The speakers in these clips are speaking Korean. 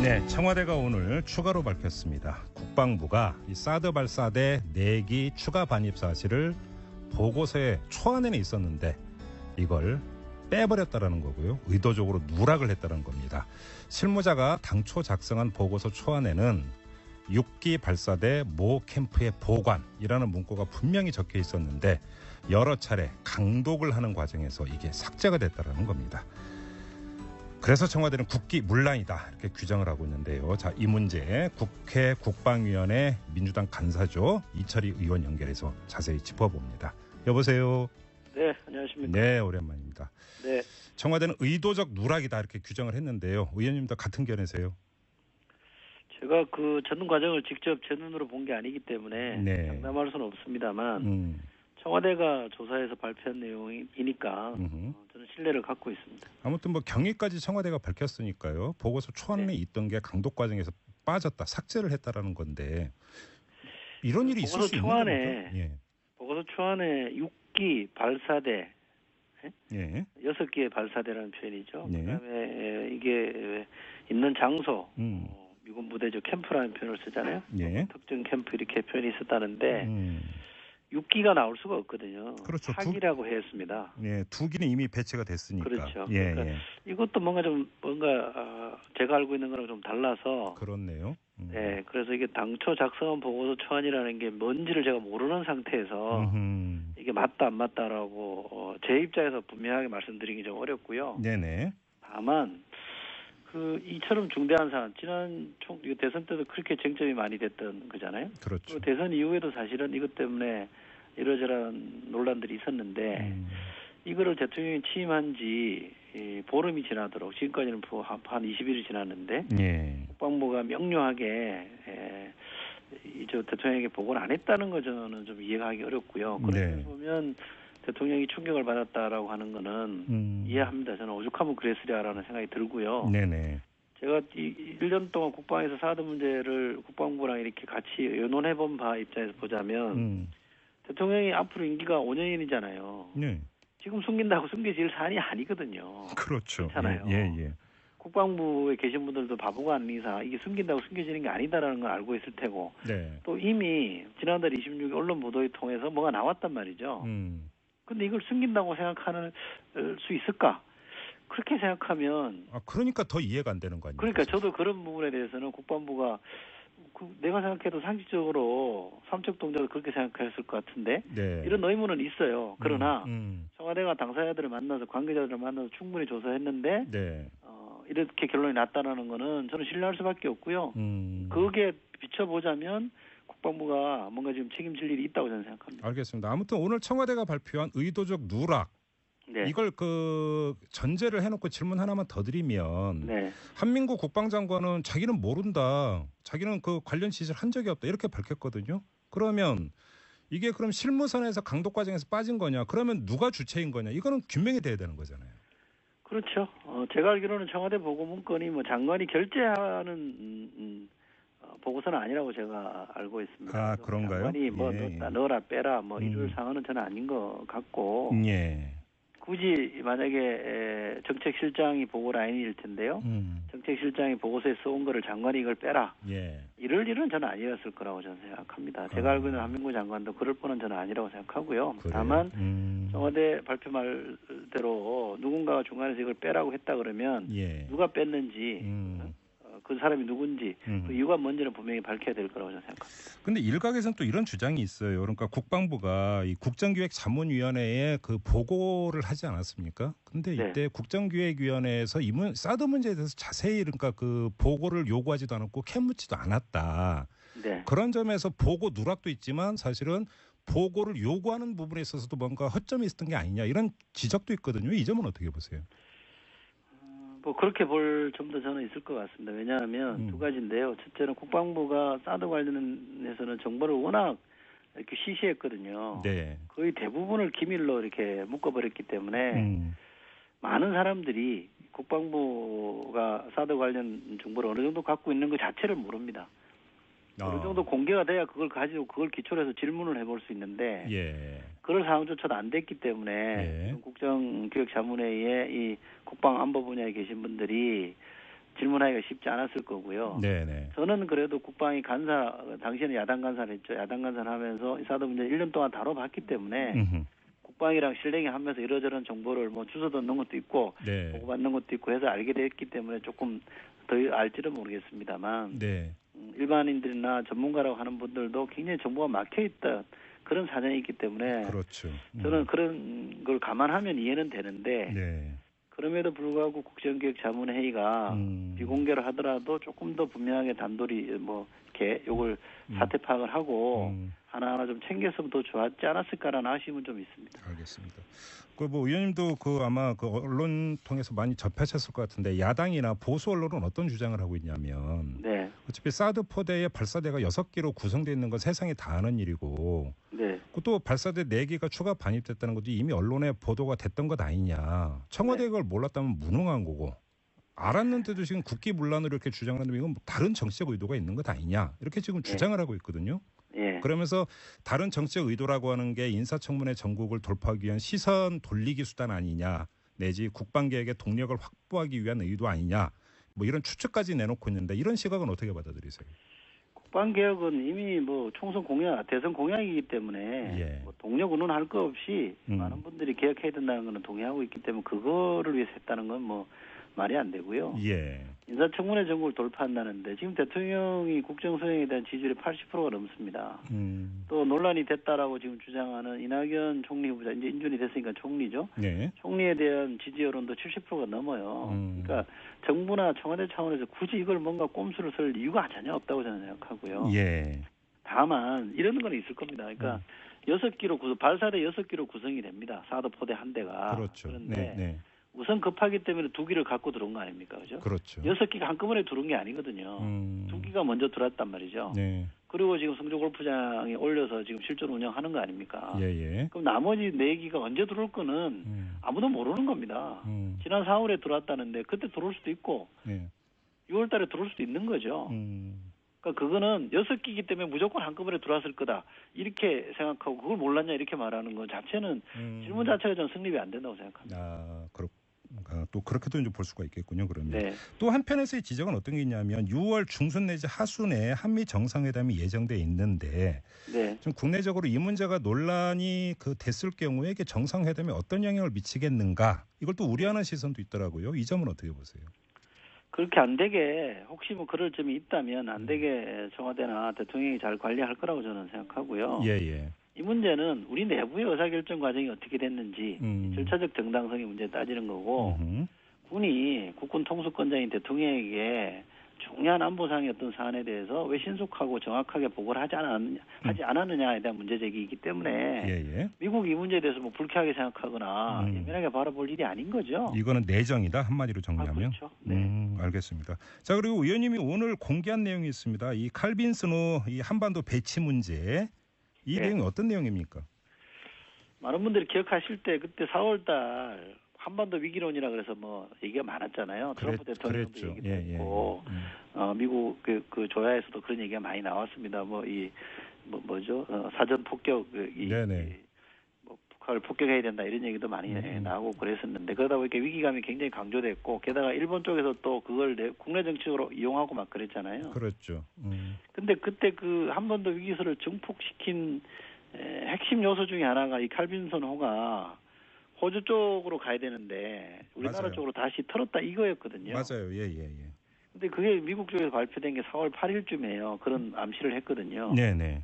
네, 청와대가 오늘 추가로 밝혔습니다. 국방부가 이 사드 발사대 4기 추가 반입 사실을 보고서에 초안에는 있었는데 이걸 빼버렸다라는 거고요. 의도적으로 누락을 했다는 겁니다. 실무자가 당초 작성한 보고서 초안에는 6기 발사대 모 캠프의 보관이라는 문구가 분명히 적혀 있었는데 여러 차례 강독을 하는 과정에서 이게 삭제가 됐다는 겁니다. 그래서 청와대는 국기 문란이다 이렇게 규정을 하고 있는데요. 자, 이 문제 국회 국방위원회 민주당 간사죠. 이철희 의원 연결해서 자세히 짚어봅니다. 여보세요. 네, 안녕하십니까. 네, 오랜만입니다. 네. 청와대는 의도적 누락이다 이렇게 규정을 했는데요. 의원님도 같은 견해세요? 제가 그 전문 과정을 직접 제 눈으로 본 게 아니기 때문에 네. 장담할 수는 없습니다만 청와대가 조사해서 발표한 내용이니까 저는 신뢰를 갖고 있습니다. 아무튼 뭐 경위까지 청와대가 밝혔으니까요. 보고서 초안에 네. 있던 게 강독 과정에서 빠졌다, 삭제를 했다라는 건데 이런 일이 있을 수 있는 겁니까? 예. 보고서 초안에 6기 발사대, 예. 6개의 발사대라는 표현이죠. 네. 그다음에 이게 있는 장소, 미군 부대죠 캠프라는 표현을 쓰잖아요. 예. 특정 캠프 이렇게 표현이 있었다는데 6기가 나올 수가 없거든요. 그렇죠. 4기라고 했습니다. 예, 2기는 이미 배치가 됐으니까. 그렇죠. 예, 그러니까 이것도 뭔가 제가 알고 있는 거랑 좀 달라서. 그렇네요. 네, 그래서 이게 당초 작성한 보고서 초안이라는 게 뭔지를 제가 모르는 상태에서 이게 맞다 안 맞다라고 제 입장에서 분명하게 말씀드리기 좀 어렵고요. 네네. 다만 이처럼 중대한 사안, 지난 대선 때도 그렇게 쟁점이 많이 됐던 거잖아요. 그렇죠. 대선 이후에도 사실은 이것 때문에 이러저러한 논란들이 있었는데 이거를 대통령이 취임한 지 보름이 지나도록 지금까지는 한 20일이 지났는데 예. 국방부가 명료하게 저 대통령에게 보고를 안 했다는 거 저는 좀 이해하기 어렵고요. 그렇게 네. 보면 대통령이 충격을 받았다라고 하는 거는 이해합니다. 저는 오죽하면 그랬으랴라는 생각이 들고요. 네네. 제가 1년 동안 국방에서 사드 문제를 국방부랑 이렇게 같이 의논해본 바 입장에서 보자면 대통령이 앞으로 임기가 5년이잖아요. 네. 지금 숨긴다고 숨겨질 사안이 아니거든요. 그렇죠. 그렇잖아요. 예. 국방부에 계신 분들도 바보가 아닌 이상 이게 숨긴다고 숨겨지는 게 아니다라는 걸 알고 있을 테고 네. 또 이미 지난달 26일 언론 보도에 통해서 뭐가 나왔단 말이죠. 근데 이걸 숨긴다고 생각하는 수 있을까? 그렇게 생각하면 그러니까 더 이해가 안 되는 거 아니에요? 그러니까 저도 그런 부분에 대해서는 국방부가 내가 생각해도 상식적으로 삼척 동작을 그렇게 생각했을 것 같은데 네. 이런 의문은 있어요. 그러나 청와대가 당사자들을 만나서 관계자들을 만나서 충분히 조사했는데 네. 이렇게 결론이 났다는 거는 저는 신뢰할 수밖에 없고요. 거기에 비춰보자면 국방부가 뭔가 지금 책임질 일이 있다고 저는 생각합니다. 알겠습니다. 아무튼 오늘 청와대가 발표한 의도적 누락 네. 이걸 전제를 해놓고 질문 하나만 더 드리면 네. 한민구 국방장관은 자기는 모른다. 자기는 관련 지시를 한 적이 없다. 이렇게 밝혔거든요. 그러면 이게 그럼 실무선에서 강독 과정에서 빠진 거냐? 그러면 누가 주체인 거냐? 이거는 규명이 돼야 되는 거잖아요. 그렇죠. 제가 알기로는 청와대 보고 문건이 장관이 결재하는 보고서는 아니라고 제가 알고 있습니다. 그런가요? 장관이 넣어라 빼라 이럴 상황은 저는 아닌 것 같고 굳이 만약에 정책실장이 보고 라인일 텐데요. 정책실장이 보고서에 써온 거를 장관이 이걸 빼라. 이럴 일은 저는 아니었을 거라고 저는 생각합니다. 제가 알고 있는 한민구 장관도 그럴 뻔은 저는 아니라고 생각하고요. 그래요? 다만 청와대 발표 말대로 누군가가 중간에서 이걸 빼라고 했다 그러면 누가 뺐는지 그 사람이 누군지 그 이유가 뭔지는 분명히 밝혀야 될 거라고 저는 생각합니다. 그런데 일각에서는 또 이런 주장이 있어요. 그러니까 국방부가 이 국정기획자문위원회에 보고를 하지 않았습니까? 근데 이때 국정기획위원회에서 사드 문제에 대해서 자세히 그러니까 보고를 요구하지도 않았고 캐묻지도 않았다. 네. 그런 점에서 보고 누락도 있지만 사실은 보고를 요구하는 부분에 있어서도 뭔가 허점이 있었던 게 아니냐 이런 지적도 있거든요. 이 점은 어떻게 보세요? 그렇게 볼 점도 저는 있을 것 같습니다. 왜냐하면 두 가지인데요. 첫째는 국방부가 사드 관련해서는 정보를 워낙 이렇게 시시했거든요. 네. 거의 대부분을 기밀로 이렇게 묶어버렸기 때문에 많은 사람들이 국방부가 사드 관련 정보를 어느 정도 갖고 있는 것 자체를 모릅니다. 어느 정도 공개가 돼야 그걸 가지고 그걸 기초로 해서 질문을 해볼 수 있는데 그럴 상황조차도 안 됐기 때문에 국정기획자문회의에 이 국방안보 분야에 계신 분들이 질문하기가 쉽지 않았을 거고요. 네네. 저는 그래도 국방위 간사, 당시에는 야당 간사를 했죠. 야당 간사를 하면서 이 사드 문제 1년 동안 다뤄봤기 때문에 국방이랑 실행이 하면서 이러저런 정보를 뭐 주워 듣는 것도 있고 네. 보고받는 것도 있고 해서 알게 됐기 때문에 조금 더 알지는 모르겠습니다만 네. 일반인들이나 전문가라고 하는 분들도 굉장히 정보가 막혀있다 그런 사정이 있기 때문에 그렇죠. 저는 그런 걸 감안하면 이해는 되는데 네. 그럼에도 불구하고 국정기획자문회의가 비공개로 하더라도 조금 더 분명하게 단돌이 뭐 이렇게 요걸 사태 파악을 하고 하나하나 좀 챙겼으면 더 좋았지 않았을까라는 아쉬움은 좀 있습니다. 알겠습니다. 그 뭐 의원님도 그 아마 그 언론 통해서 많이 접하셨을 것 같은데 야당이나 보수 언론은 어떤 주장을 하고 있냐면 네. 어차피 사드 포대의 발사대가 6기로 구성되어 있는 건 세상이 다 아는 일이고 네. 또 발사대 4기가 추가 반입됐다는 것도 이미 언론에 보도가 됐던 것 아니냐. 청와대가 그걸 몰랐다면 무능한 거고 알았는데도 지금 국기문란으로 이렇게 주장을 하는데 이건 다른 정치적 의도가 있는 것 아니냐. 이렇게 지금 주장을 하고 있거든요. 예. 그러면서 다른 정치적 의도라고 하는 게 인사청문회 전국을 돌파하기 위한 시선 돌리기 수단 아니냐 내지 국방계획의 동력을 확보하기 위한 의도 아니냐 뭐 이런 추측까지 내놓고 있는데 이런 시각은 어떻게 받아들이세요? 국방개혁은 이미 뭐 총선 공약, 대선 공약이기 때문에 예. 뭐 동력 운운할 거 없이 많은 분들이 개혁해야 된다는 거는 동의하고 있기 때문에 그거를 위해서 했다는 건 뭐 말이 안 되고요. 예. 인사청문회 전국을 돌파한다는데 지금 대통령이 국정수행에 대한 지지율이 80%가 넘습니다. 또 논란이 됐다라고 지금 주장하는 이낙연 총리 후보자 이제 인준이 됐으니까 총리죠. 네. 총리에 대한 지지 여론도 70%가 넘어요. 그러니까 정부나 청와대 차원에서 굳이 이걸 뭔가 꼼수를 쓸 이유가 전혀 없다고 저는 생각하고요. 예. 다만 이런 건 있을 겁니다. 그러니까 6기로 발사대 6기로 구성이 됩니다. 사드 포대 한 대가. 그렇죠. 그런데 네. 우선 급하기 때문에 2기를 갖고 들어온 거 아닙니까? 그죠? 그렇죠. 6기가 한꺼번에 들어온 게 아니거든요. 2기가 먼저 들어왔단 말이죠. 네. 그리고 지금 성주골프장에 올려서 지금 실전 운영하는 거 아닙니까? 예. 그럼 나머지 4기가 언제 들어올 거는 아무도 모르는 겁니다. 지난 4월에 들어왔다는데 그때 들어올 수도 있고 6월 달에 들어올 수도 있는 거죠. 그러니까 그거는 6기이기 때문에 무조건 한꺼번에 들어왔을 거다. 이렇게 생각하고 그걸 몰랐냐 이렇게 말하는 것 자체는 질문 자체가 저는 성립이 안 된다고 생각합니다. 아, 또 그렇게도 이제 볼 수가 있겠군요. 그러면 네. 또 한편에서의 지적은 어떤 게 있냐면 6월 중순 내지 하순에 한미 정상회담이 예정돼 있는데 좀 국내적으로 이 문제가 논란이 됐을 경우에 이게 정상회담에 어떤 영향을 미치겠는가 이걸 또 우려하는 시선도 있더라고요. 이 점은 어떻게 보세요? 그렇게 안 되게 혹시 뭐 그럴 점이 있다면 안 되게 청와대나 대통령이 잘 관리할 거라고 저는 생각하고요. 예. 이 문제는 우리 내부의 의사결정 과정이 어떻게 됐는지 절차적 정당성의 문제 따지는 거고 군이 국군 통수권자인 대통령에게 중요한 안보상의 어떤 사안에 대해서 왜 신속하고 정확하게 보고를 하지 않았느냐에 대한 문제제기이기 때문에 미국이 이 문제에 대해서 뭐 불쾌하게 생각하거나 예민하게 바라볼 일이 아닌 거죠. 이거는 내정이다 한마디로 정리하면. 그렇죠. 네. 알겠습니다. 자 그리고 의원님이 오늘 공개한 내용이 있습니다. 이 칼빈 스노 이 한반도 배치 문제 이 내용이 어떤 내용입니까? 많은 분들이 기억하실 때 그때 4월달 한반도 위기론이라 그래서 뭐 얘기가 많았잖아요. 트럼프 대통령도 얘기도 했고 미국 그 조야에서도 그런 얘기가 많이 나왔습니다. 사전 폭격이 뭐 북한을 폭격해야 된다 이런 얘기도 많이 나오고 그랬었는데 그러다 보니까 위기감이 굉장히 강조됐고 게다가 일본 쪽에서 또 그걸 국내 정치적으로 이용하고 막 그랬잖아요. 그렇죠. 근데 그때 그 한반도 위기설을 증폭시킨 핵심 요소 중에 하나가 이 칼빈선호가 호주 쪽으로 가야 되는데 우리나라 맞아요. 쪽으로 다시 털었다 이거였거든요. 맞아요. 예. 근데 그게 미국 쪽에서 발표된 게 4월 8일쯤이에요. 그런 암시를 했거든요. 네네.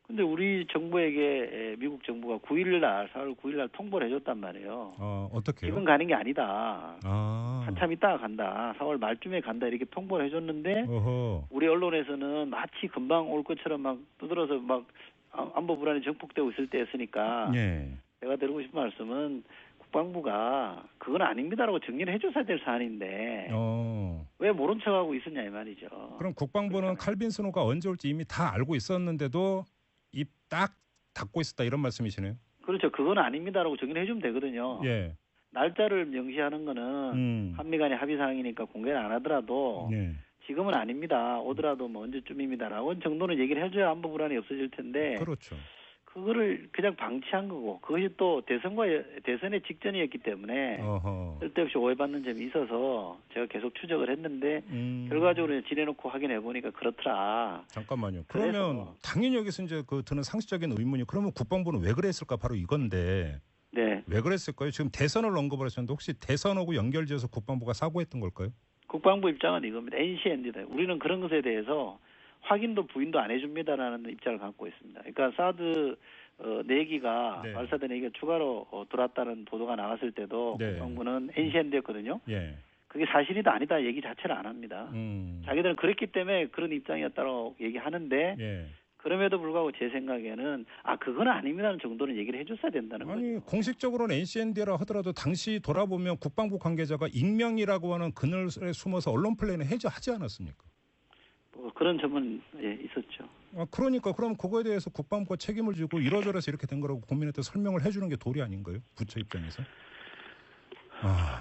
근데 우리 정부에게 미국 정부가 4월 9일날 통보를 해줬단 말이에요. 어떻게요? 지금 가는 게 아니다. 한참 있다가 간다. 4월 말쯤에 간다 이렇게 통보를 해줬는데 우리 언론에서는 마치 금방 올 것처럼 막 두드러서 막 안보 불안이 증폭되고 있을 때였으니까 제가 드리고 싶은 말씀은 국방부가 그건 아닙니다라고 정리를 해줬어야 될 사안인데 왜 모른 척하고 있었냐 이 말이죠. 그럼 국방부는 칼빈 스노가 언제 올지 이미 다 알고 있었는데도 입 딱 닫고 있었다 이런 말씀이시네요. 그렇죠. 그건 아닙니다라고 정리를 해주면 되거든요. 날짜를 명시하는 거는 한미 간의 합의 사항이니까 공개를 안 하더라도 지금은 아닙니다. 오더라도 뭐 언제쯤입니다라고 정도는 얘기를 해줘야 안보 불안이 없어질 텐데 그렇죠. 그거를 그냥 방치한 거고 그것이 또 대선의 직전이었기 때문에 쓸데없이 오해받는 점이 있어서 제가 계속 추적을 했는데 결과적으로 지내놓고 확인해 보니까 그렇더라. 잠깐만요. 그러면 당연히 여기서 이제 그 드는 상식적인 의문이 그러면 국방부는 왜 그랬을까 바로 이건데. 네. 왜 그랬을까요? 지금 대선을 언급을 하셨는데 혹시 대선하고 연결지어서 국방부가 사고했던 걸까요? 국방부 입장은 이겁니다. NCND다. 우리는 그런 것에 대해서 확인도 부인도 안 해줍니다라는 입장을 갖고 있습니다. 그러니까 사드 4기가 네. 발사된 4기가 추가로 들어왔다는 보도가 나왔을 때도 네. 국방부는 NCND였거든요. 예. 그게 사실이다 아니다 얘기 자체를 안 합니다. 자기들은 그랬기 때문에 그런 입장이었다고 얘기하는데 예. 그럼에도 불구하고 제 생각에는 그건 아닙니다는 정도는 얘기를 해줬어야 된다는 거죠. 아니 공식적으로는 NCND라 하더라도 당시 돌아보면 국방부 관계자가 익명이라고 하는 그늘에 숨어서 언론 플레이는 하지 않았습니까? 그런 점은 있었죠. 그러니까 그럼 그거에 대해서 국방부가 책임을 지고 이러저러서 이렇게 된 거라고 국민한테 설명을 해주는 게 도리 아닌가요? 부처 입장에서.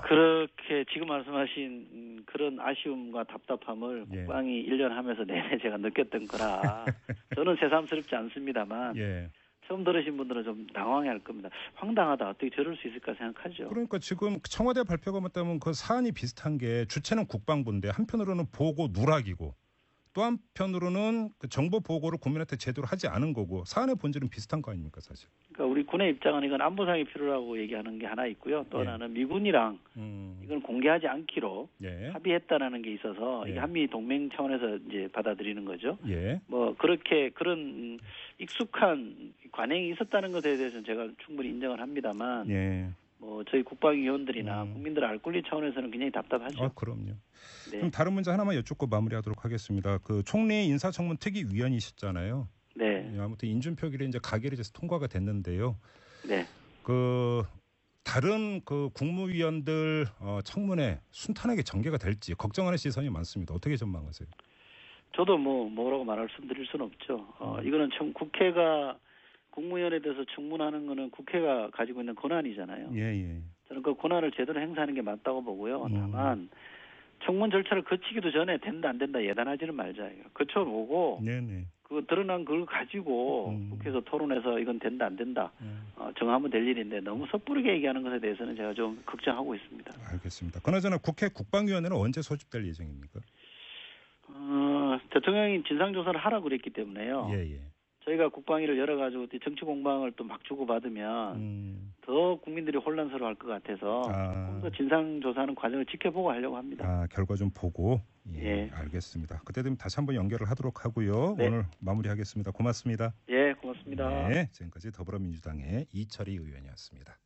그렇게 지금 말씀하신 그런 아쉬움과 답답함을 국방이 1년 하면서 내내 제가 느꼈던 거라 저는 새삼스럽지 않습니다만 처음 들으신 분들은 좀 당황해할 겁니다. 황당하다. 어떻게 저럴 수 있을까 생각하죠. 그러니까 지금 청와대 발표가 맞다면 그 사안이 비슷한 게 주체는 국방부인데 한편으로는 보고 누락이고 또 한편으로는 그 정보 보고를 국민한테 제대로 하지 않은 거고 사안의 본질은 비슷한 거 아닙니까 사실. 그러니까 우리 군의 입장은 이건 안보상의 필요라고 얘기하는 게 하나 있고요. 또 하나는 미군이랑 이건 공개하지 않기로 합의했다라는 게 있어서 이게 한미 동맹 차원에서 이제 받아들이는 거죠. 뭐 그렇게 그런 익숙한 관행이 있었다는 것에 대해서는 제가 충분히 인정을 합니다만. 뭐 저희 국방위원들이나 국민들 알 권리 차원에서는 굉장히 답답하죠. 그럼요. 그럼 다른 문제 하나만 여쭙고 마무리하도록 하겠습니다. 그 총리 인사청문 특위위원이셨잖아요. 네. 아무튼 인준표결이 이제 가결이 통과가 됐는데요. 네. 그 다른 그 국무위원들 청문회 순탄하게 전개가 될지 걱정하는 시선이 많습니다. 어떻게 전망하세요? 저도 뭐라고 말씀드릴 수는 없죠. 이거는 국회가 국무위원에 대해서 청문하는 거는 국회가 가지고 있는 권한이잖아요. 저는 그 권한을 제대로 행사하는 게 맞다고 보고요. 다만 청문 절차를 거치기도 전에 된다 안 된다 예단하지는 말자. 거쳐보고 그 드러난 걸 가지고 국회에서 토론해서 이건 된다 안 된다 정하면 될 일인데 너무 섣부르게 얘기하는 것에 대해서는 제가 좀 걱정하고 있습니다. 알겠습니다. 그나저나 국회 국방위원회는 언제 소집될 예정입니까? 대통령이 진상조사를 하라고 그랬기 때문에요. 저희가 국방위를 열어가지고 정치 공방을 또 막 주고받으면 더 국민들이 혼란스러워할 것 같아서 좀 더 진상조사하는 과정을 지켜보고 하려고 합니다. 결과 좀 보고. 알겠습니다. 그때 되면 다시 한번 연결을 하도록 하고요. 오늘 마무리하겠습니다. 고맙습니다. 고맙습니다. 지금까지 더불어민주당의 이철희 의원이었습니다.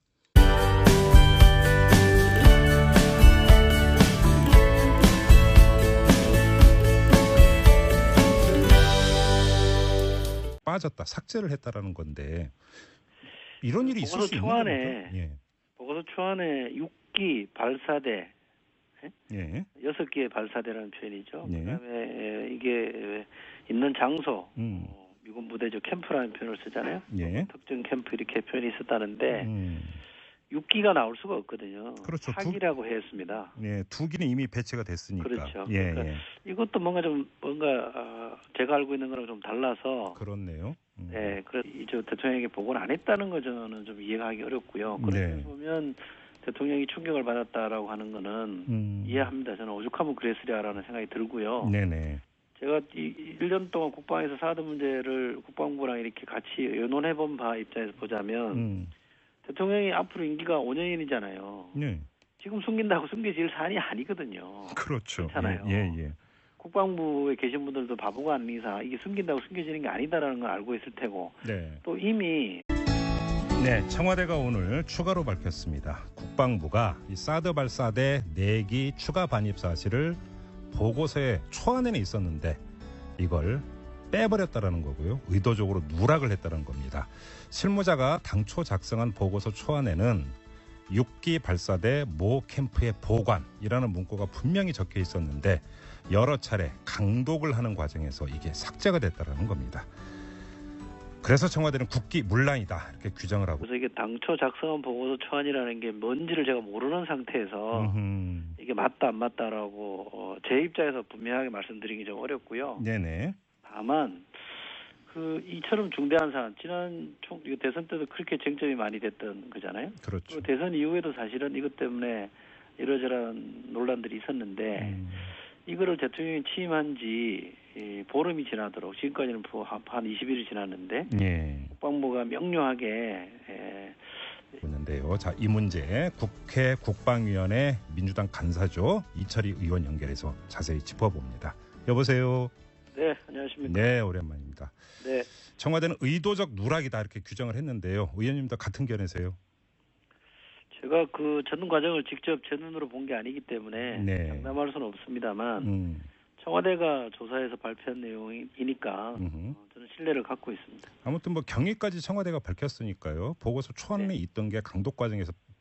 빠졌다, 삭제를 했다라는 건데 이런 일이 있을 수 있는 겁니까? 보고서 초안에 6기 발사대 6개의 발사대라는 표현이죠. 그다음에 이게 있는 장소 미군 부대죠. 캠프라는 표현을 쓰잖아요. 특정 캠프 이렇게 표현이 있었다는데 6기가 나올 수가 없거든요. 그렇죠. 4기라고 했습니다. 2기는 이미 배치가 됐으니까. 그렇죠. 그러니까 이것도 뭔가 제가 알고 있는 거랑 좀 달라서. 그렇네요. 그래서 이제 대통령에게 보고를 안 했다는 거 저는 좀 이해하기 어렵고요. 그렇게 보면 대통령이 충격을 받았다라고 하는 거는 이해합니다. 저는 오죽하면 그랬으랴라는 생각이 들고요. 제가 1년 동안 국방에서 사드 문제를 국방부랑 이렇게 같이 의논해본 바 입장에서 보자면 대통령이 앞으로 임기가 5년이잖아요. 지금 숨긴다고 숨겨질 사안이 아니거든요. 그렇죠. 그렇잖아요. 국방부에 계신 분들도 바보가 아닌 이상 이게 숨긴다고 숨겨지는 게 아니다라는 걸 알고 있을 테고 또 이미 청와대가 오늘 추가로 밝혔습니다. 국방부가 이 사드 발사대 4기 추가 반입 사실을 보고서에 초안에는 있었는데 이걸 빼버렸다라는 거고요. 의도적으로 누락을 했다는 겁니다. 실무자가 당초 작성한 보고서 초안에는 6기 발사대 모 캠프의 보관이라는 문구가 분명히 적혀 있었는데 여러 차례 강독을 하는 과정에서 이게 삭제가 됐다는 겁니다. 그래서 청와대는 국기 문란이다 이렇게 규정을 하고. 그래서 이게 당초 작성한 보고서 초안이라는 게 뭔지를 제가 모르는 상태에서 이게 맞다 안 맞다라고 제 입장에서 분명하게 말씀드리기 좀 어렵고요. 다만 이처럼 중대한 사안, 지난 대선 때도 그렇게 쟁점이 많이 됐던 거잖아요. 그렇죠. 대선 이후에도 사실은 이것 때문에 이러저러한 논란들이 있었는데, 이거를 대통령이 취임한 지 보름이 지나도록, 지금까지는 한 20일이 지났는데, 예. 국방부가 명료하게 있는데요. 자, 이 문제 국회 국방위원회 민주당 간사죠. 이철희 의원 연결해서 자세히 짚어봅니다. 여보세요. 네, 안녕하십니까. 네, 오랜만입니다. 네. 청와대는 의도적 누락이다 이렇게 규정을 했는데요. 의원님도 같은 견해세요? 제가 그 전문 과정을 직접 제 눈으로 본 게 아니기 때문에 네. 장담할 수는 없습니다만 청와대가 조사해서 발표한 내용이니까 저는 신뢰를 갖고 있습니다. 아무튼 뭐 경위까지 청와대가 밝혔으니까요. 보고서 초안에 있던 게 강독 과정에서